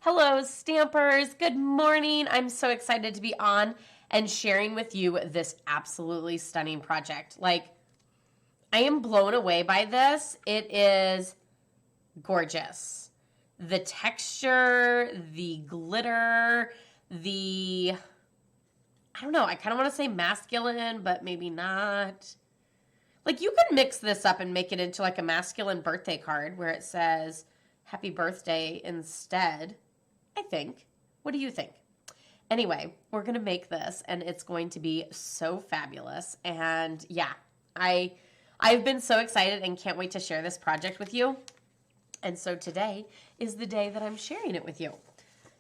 Hello, Stampers. Good morning. I'm so excited to be on and sharing with you this absolutely stunning project. I am blown away by this. It is gorgeous. The texture, the glitter, I don't know, I kind of want to say masculine, but maybe not. You could mix this up and make it into a masculine birthday card where it says happy birthday instead. I think. What do you think? Anyway, we're going to make this and it's going to be so fabulous. And yeah, I've been so excited and can't wait to share this project with you. And so today is the day that I'm sharing it with you.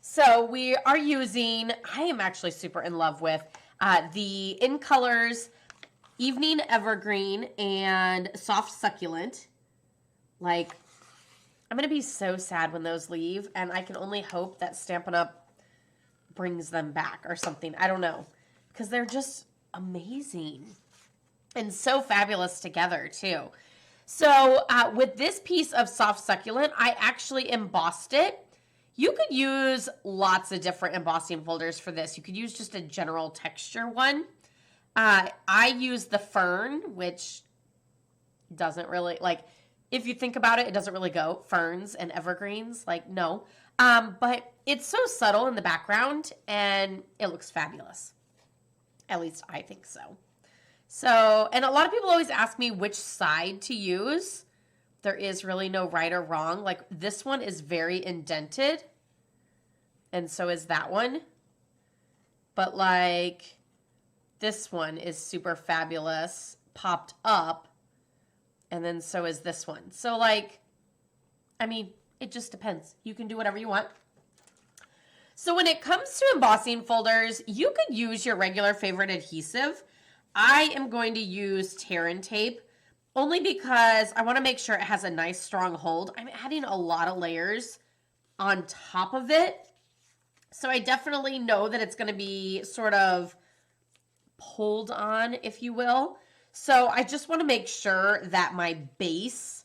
So we are using, I am actually super in love with the In Colors Evening Evergreen and Soft Succulent. I'm going to be so sad when those leave, and I can only hope that Stampin' Up! Brings them back or something. I don't know, because they're just amazing and so fabulous together, too. So with this piece of Soft Succulent, I actually embossed it. You could use lots of different embossing folders for this. You could use just a general texture one. I use the Fern, which doesn't really, if you think about it, it doesn't really go. Ferns and evergreens, no. But it's so subtle in the background, and it looks fabulous. At least I think so. So, and a lot of people always ask me which side to use. There is really no right or wrong. This one is very indented, and so is that one. But this one is super fabulous, popped up. And then so is this one. So it just depends. You can do whatever you want. So when it comes to embossing folders, you could use your regular favorite adhesive. I am going to use tear and tape only because I want to make sure it has a nice strong hold. I'm adding a lot of layers on top of it. So I definitely know that it's going to be sort of pulled on, if you will. So I just want to make sure that my base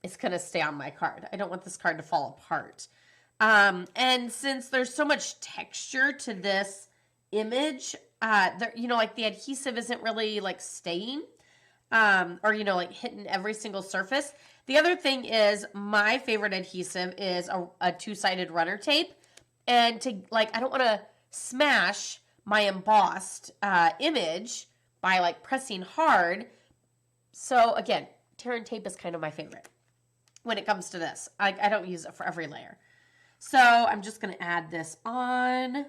is going to stay on my card. I don't want this card to fall apart. And since there's so much texture to this image, the adhesive isn't really staying or, hitting every single surface. The other thing is my favorite adhesive is a two-sided runner tape. And I don't want to smash my embossed image by pressing hard. So again, tear and tape is kind of my favorite when it comes to this. I don't use it for every layer. So I'm just going to add this on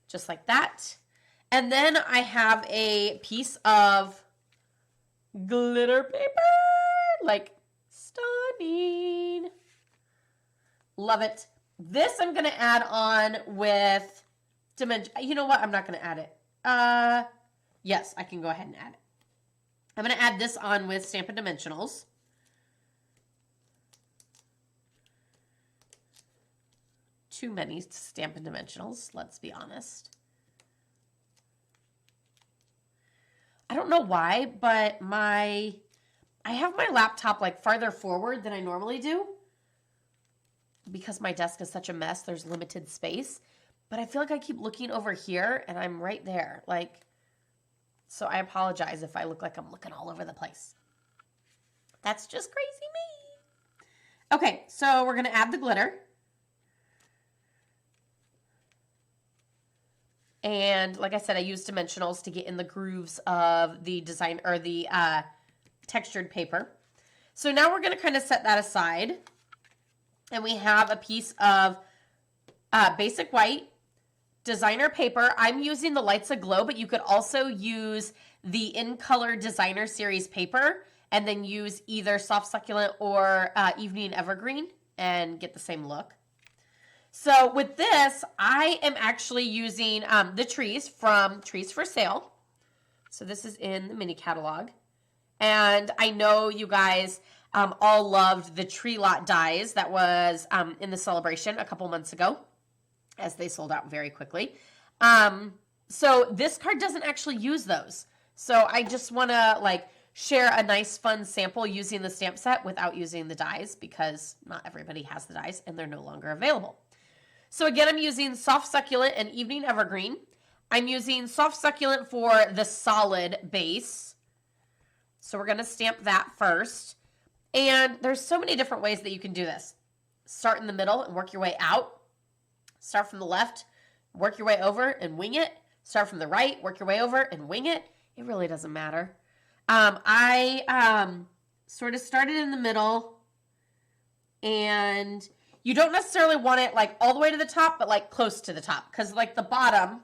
just like that. And then I have a piece of glitter paper, stunning. Love it. This I'm going to add on with dimension. You know what? I'm not going to add it. Yes, I can go ahead and add it. I'm going to add this on with Stampin' Dimensionals. Too many Stampin' Dimensionals, let's be honest. I don't know why, but I have my laptop farther forward than I normally do because my desk is such a mess. There's limited space. But I feel like I keep looking over here and I'm right there. So I apologize if I look like I'm looking all over the place. That's just crazy me. Okay, so we're going to add the glitter. And like I said, I use dimensionals to get in the grooves of the design or the textured paper. So now we're going to kind of set that aside. And we have a piece of basic white designer paper. I'm using the Lights Aglow, but you could also use the In Color Designer Series paper and then use either Soft Succulent or Evening Evergreen and get the same look. So with this, I am actually using the trees from Trees for Sale. So this is in the mini catalog. And I know you guys all loved the tree lot dies that was in the celebration a couple months ago, as they sold out very quickly. So this card doesn't actually use those. So I just want to share a nice fun sample using the stamp set without using the dies because not everybody has the dies and they're no longer available. So again, I'm using Soft Succulent and Evening Evergreen. I'm using Soft Succulent for the solid base. So we're going to stamp that first. And there's so many different ways that you can do this. Start in the middle and work your way out. Start from the left, work your way over and wing it. Start from the right, work your way over and wing it. It really doesn't matter. I sort of started in the middle, and you don't necessarily want it like all the way to the top, but like close to the top, because like the bottom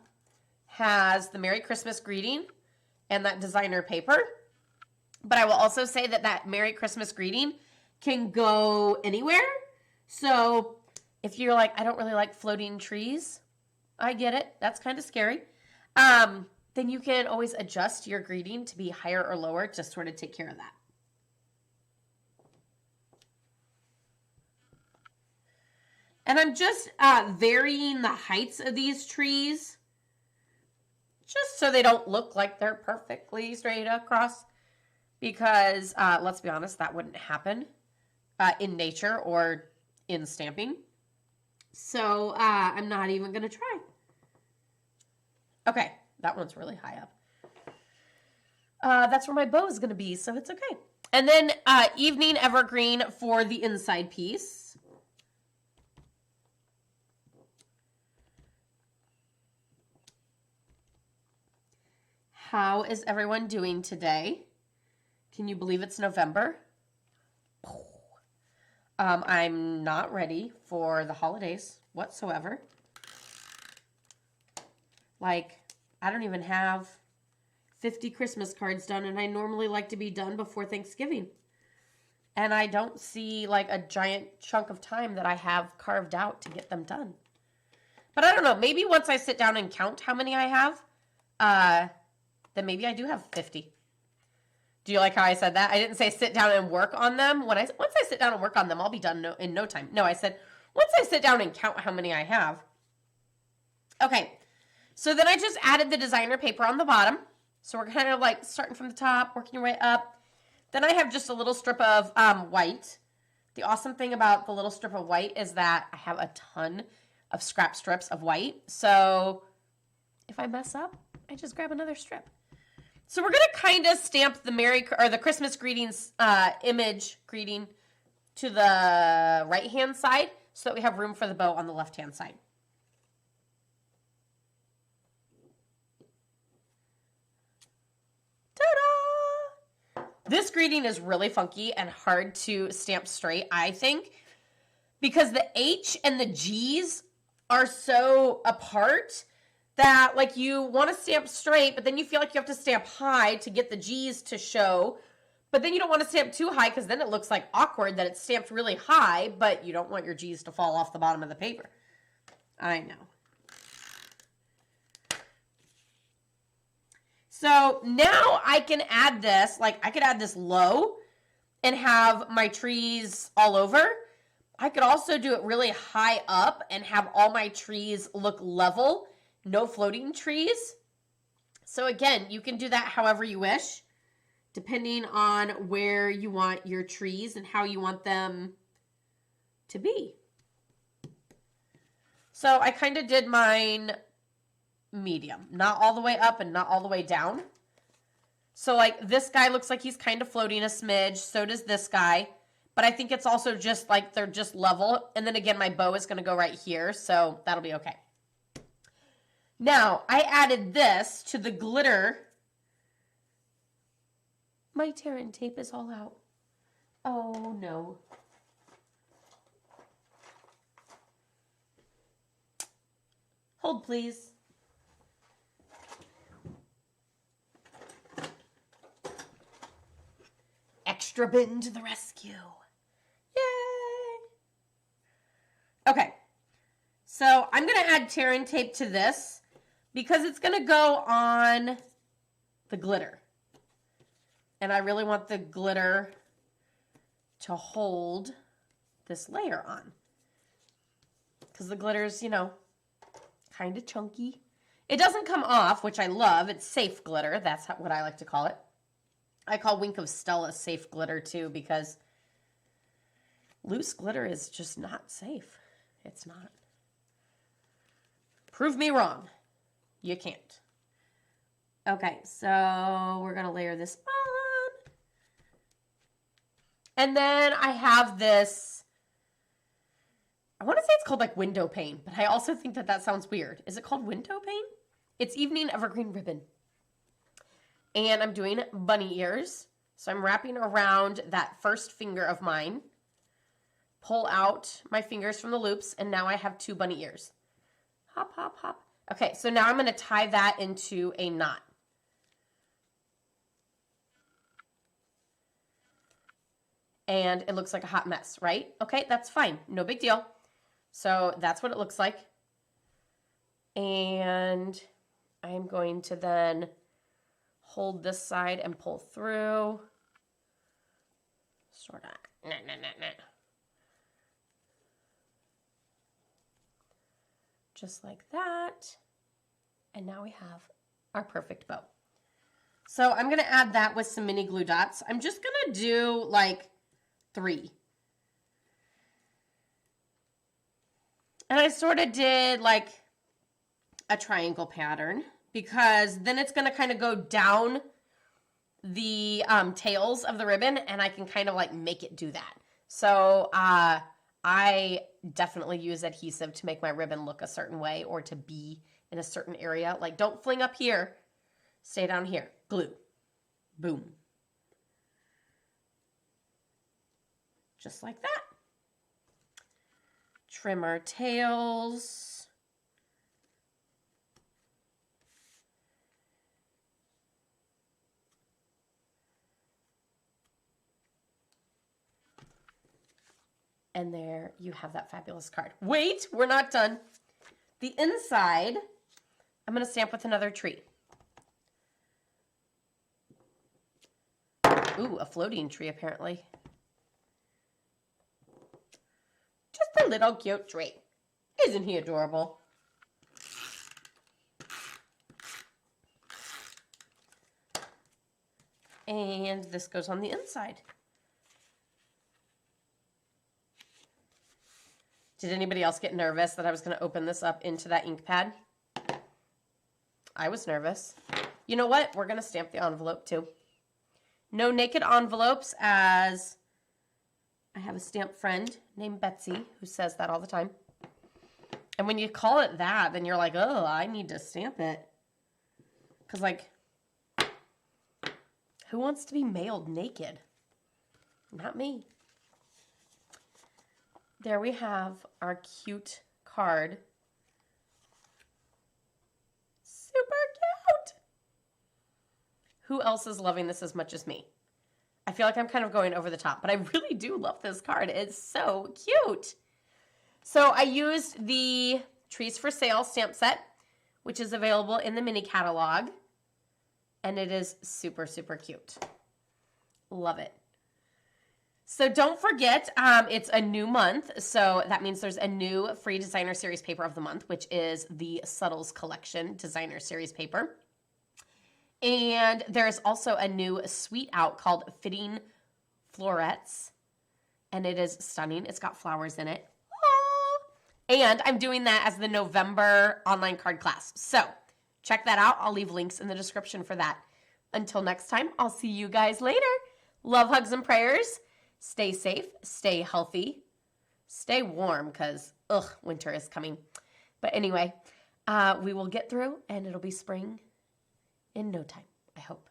has the Merry Christmas greeting and that designer paper. But I will also say that that Merry Christmas greeting can go anywhere. So if you're like, I don't really like floating trees, I get it. That's kind of scary. Then you can always adjust your greeting to be higher or lower to sort of take care of that. And I'm just varying the heights of these trees just so they don't look like they're perfectly straight across. Because let's be honest, that wouldn't happen in nature or in stamping. So I'm not even going to try. Okay, that one's really high up. That's where my bow is going to be, so it's okay. And then Evening Evergreen for the inside piece. How is everyone doing today? Can you believe it's November? I'm not ready for the holidays whatsoever. Like, I don't even have 50 Christmas cards done, and I normally like to be done before Thanksgiving. And I don't see like a giant chunk of time that I have carved out to get them done. But I don't know, maybe once I sit down and count how many I have, then maybe I do have 50. Do you like how I said that? I didn't say sit down and work on them. Once I sit down and work on them, I'll be done in no time. No, I said once I sit down and count how many I have. Okay, so then I just added the designer paper on the bottom. So we're kind of like starting from the top, working your way up. Then I have just a little strip of white. The awesome thing about the little strip of white is that I have a ton of scrap strips of white. So if I mess up, I just grab another strip. So we're going to kind of stamp the Christmas greetings image greeting to the right-hand side so that we have room for the bow on the left-hand side. Ta-da! This greeting is really funky and hard to stamp straight, I think, because the H and the G's are so apart that like you want to stamp straight, but then you feel like you have to stamp high to get the G's to show. But then you don't want to stamp too high because then it looks like awkward that it's stamped really high, but you don't want your G's to fall off the bottom of the paper. I know. So now I can add this, like I could add this low and have my trees all over. I could also do it really high up and have all my trees look level. No floating trees. So again, you can do that however you wish, depending on where you want your trees and how you want them to be. So I kind of did mine medium, not all the way up and not all the way down. So like this guy looks like he's kind of floating a smidge. So does this guy. But I think it's also just like they're just level. And then again, my bow is going to go right here. So that'll be okay. Now, I added this to the glitter. My tear-in tape is all out. Oh, no. Hold, please. Extra bin to the rescue. Yay! Okay. So I'm going to add tear-in tape to this because it's going to go on the glitter. And I really want the glitter to hold this layer on. Because the glitter's, you know, kind of chunky. It doesn't come off, which I love. It's safe glitter. That's what I like to call it. I call Wink of Stella safe glitter too, because loose glitter is just not safe. It's not. Prove me wrong. You can't. Okay, so we're going to layer this on. And then I have this, I want to say it's called like window pane, but I also think that that sounds weird. Is it called window pane? It's Evening Evergreen Ribbon. And I'm doing bunny ears. So I'm wrapping around that first finger of mine. Pull out my fingers from the loops, and now I have 2 bunny ears. Hop, hop, hop. Okay, so now I'm going to tie that into a knot. And it looks like a hot mess, right? Okay, that's fine. No big deal. So that's what it looks like. And I'm going to then hold this side and pull through. Sort of. Just like that. And now we have our perfect bow. So I'm going to add that with some mini glue dots. I'm just going to do like 3. And I sort of did like a triangle pattern, because then it's going to kind of go down the tails of the ribbon, and I can kind of like make it do that. So I definitely use adhesive to make my ribbon look a certain way, or to be in a certain area. Like, don't fling up here, stay down here. Glue. Boom. Just like that. Trim our tails. And there you have that fabulous card. Wait, we're not done. The inside, I'm going to stamp with another tree. Ooh, a floating tree apparently. Just a little cute tree. Isn't he adorable? And this goes on the inside. Did anybody else get nervous that I was going to open this up into that ink pad? I was nervous. You know what? We're going to stamp the envelope too. No naked envelopes, as I have a stamp friend named Betsy who says that all the time. And when you call it that, then you're like, oh, I need to stamp it. Because, like, who wants to be mailed naked? Not me. There we have our cute card. Super cute. Who else is loving this as much as me? I feel like I'm kind of going over the top, but I really do love this card. It's so cute. So I used the Trees for Sale stamp set, which is available in the mini catalog. And it is super, super cute. Love it. So don't forget, it's a new month, so that means there's a new free designer series paper of the month, which is the Subtles Collection designer series paper. And there's also a new suite out called Fitting Florets, and it is stunning. It's got flowers in it. Aww. And I'm doing that as the November online card class. So check that out. I'll leave links in the description for that. Until next time, I'll see you guys later. Love, hugs, and prayers. Stay safe, stay healthy, stay warm, because, winter is coming. But anyway, we will get through, and it'll be spring in no time, I hope.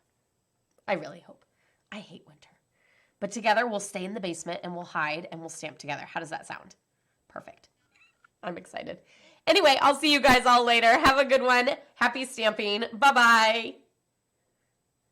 I really hope. I hate winter. But together, we'll stay in the basement, and we'll hide, and we'll stamp together. How does that sound? Perfect. I'm excited. Anyway, I'll see you guys all later. Have a good one. Happy stamping. Bye-bye.